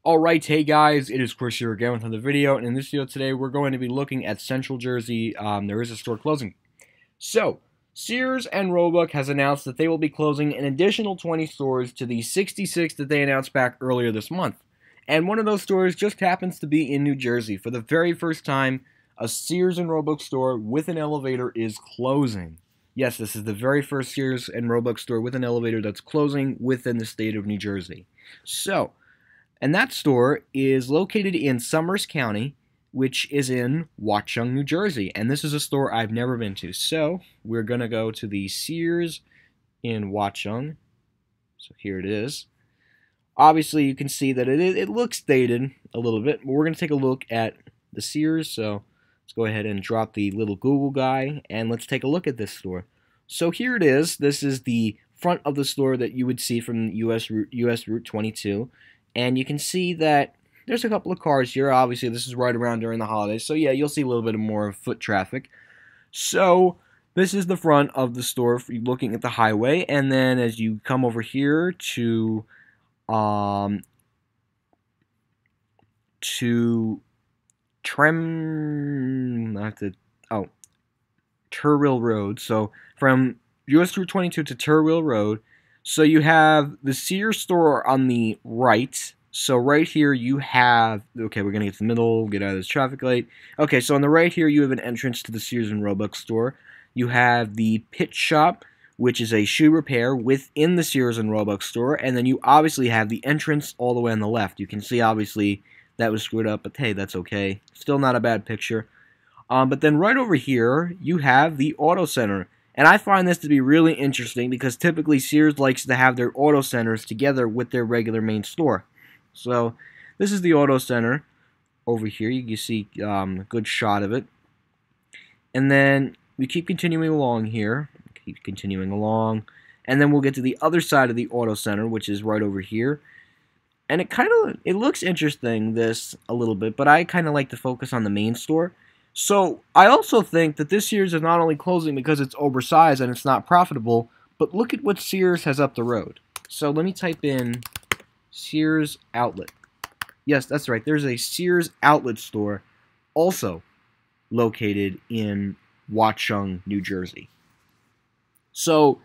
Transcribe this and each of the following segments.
Alright, hey guys, it is Chris here again with another video, and in this video today we're going to be looking at Central Jersey. There is a store closing. So, Sears and Roebuck has announced that they will be closing an additional 20 stores to the 66 that they announced back earlier this month. And one of those stores just happens to be in New Jersey. For the very first time, a Sears and Roebuck store with an elevator is closing. Yes, this is the very first Sears and Roebuck store with an elevator that's closing within the state of New Jersey. And that store is located in Summers County, which is in Watchung, New Jersey. And this is a store I've never been to. So we're going to go to the Sears in Watchung. So here it is. Obviously, you can see that it looks dated a little bit. But we're going to take a look at the Sears. So let's go ahead and drop the little Google guy. And let's take a look at this store. So here it is. This is the front of the store that you would see from US Route 22. And you can see that there's a couple of cars here. Obviously, this is right around during the holidays. So, yeah, you'll see a little bit more foot traffic. So, this is the front of the store if you're looking at the highway. And then as you come over here to Turwell Road. So, from US Route 22 to Turwell Road. So you have the Sears store on the right. So right here you have, okay, we're going to get to the middle, get out of this traffic light. Okay, so on the right here you have an entrance to the Sears and Roebuck store. You have the Pit Shop, which is a shoe repair within the Sears and Roebuck store. And then you obviously have the entrance all the way on the left. You can see obviously that was screwed up, but hey, that's okay. Still not a bad picture. But then right over here you have the Auto Center. And I find this to be really interesting because typically Sears likes to have their auto centers together with their regular main store. So this is the Auto Center over here. You can see a good shot of it. And then we keep continuing along here. Keep continuing along. And then we'll get to the other side of the Auto Center, which is right over here. And it looks interesting, this, a little bit. But I kind of like to focus on the main store. So, I also think that this Sears is not only closing because it's oversized and it's not profitable, but look at what Sears has up the road. So, let me type in Sears Outlet. Yes, that's right. There's a Sears Outlet store also located in Watchung, New Jersey. So,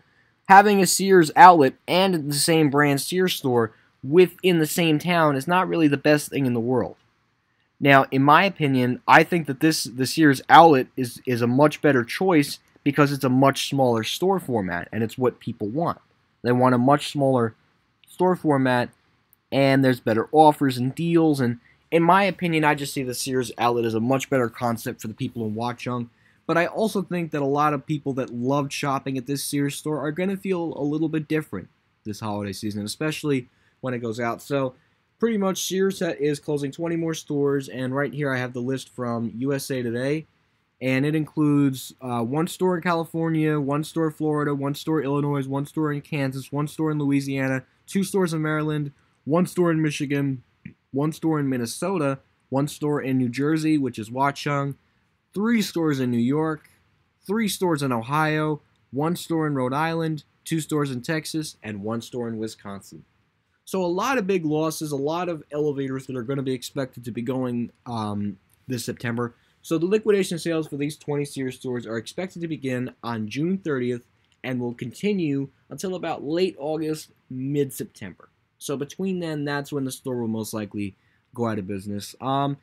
having a Sears Outlet and the same brand Sears store within the same town is not really the best thing in the world. Now, in my opinion, I think that the Sears Outlet is a much better choice because it's a much smaller store format, and it's what people want. They want a much smaller store format, and there's better offers and deals, and in my opinion, I just see the Sears Outlet as a much better concept for the people in Watchung. But I also think that a lot of people that loved shopping at this Sears store are going to feel a little bit different this holiday season, especially when it goes out. So, pretty much, Sears is closing 20 more stores, and right here I have the list from USA Today, and it includes one store in California, one store in Florida, one store in Illinois, one store in Kansas, one store in Louisiana, 2 stores in Maryland, 1 store in Michigan, 1 store in Minnesota, 1 store in New Jersey, which is Watchung, 3 stores in New York, 3 stores in Ohio, 1 store in Rhode Island, 2 stores in Texas, and 1 store in Wisconsin. So a lot of big losses, a lot of elevators that are going to be expected to be going this September. So the liquidation sales for these 20 Sears stores are expected to begin on June 30th and will continue until about late August, mid-September. So between then, that's when the store will most likely go out of business. I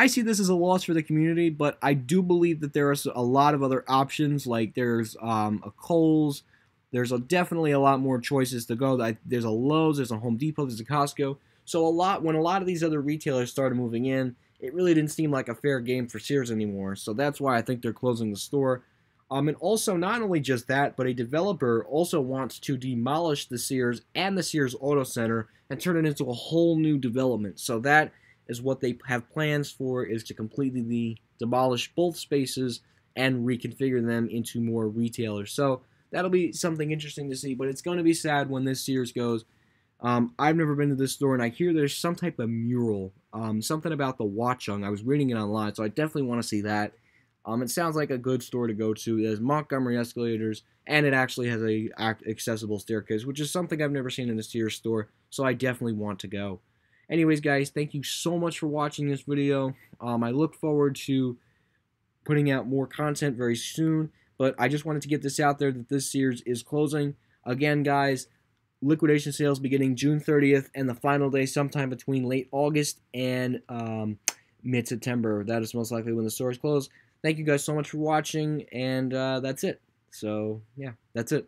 see this as a loss for the community, but I do believe that there are a lot of other options, like there's a Kohl's. There's definitely a lot more choices to go. There's a Lowe's, there's a Home Depot, there's a Costco. So when a lot of these other retailers started moving in, it really didn't seem like a fair game for Sears anymore. So that's why I think they're closing the store. And also, not only just that, but a developer also wants to demolish the Sears and the Sears Auto Center and turn it into a whole new development. So that is what they have plans for, is to completely demolish both spaces and reconfigure them into more retailers. So that'll be something interesting to see, but it's going to be sad when this Sears goes. I've never been to this store, and I hear there's some type of mural, something about the Watchung. I was reading it online, so I definitely want to see that. It sounds like a good store to go to. It has Montgomery escalators, and it actually has a accessible staircase, which is something I've never seen in a Sears store, so I definitely want to go. Anyways, guys, thank you so much for watching this video. I look forward to putting out more content very soon, but I just wanted to get this out there that this Sears is closing. Again, guys, liquidation sales beginning June 30th and the final day sometime between late August and mid-September. That is most likely when the stores close. Thank you guys so much for watching, and that's it. So, yeah, that's it.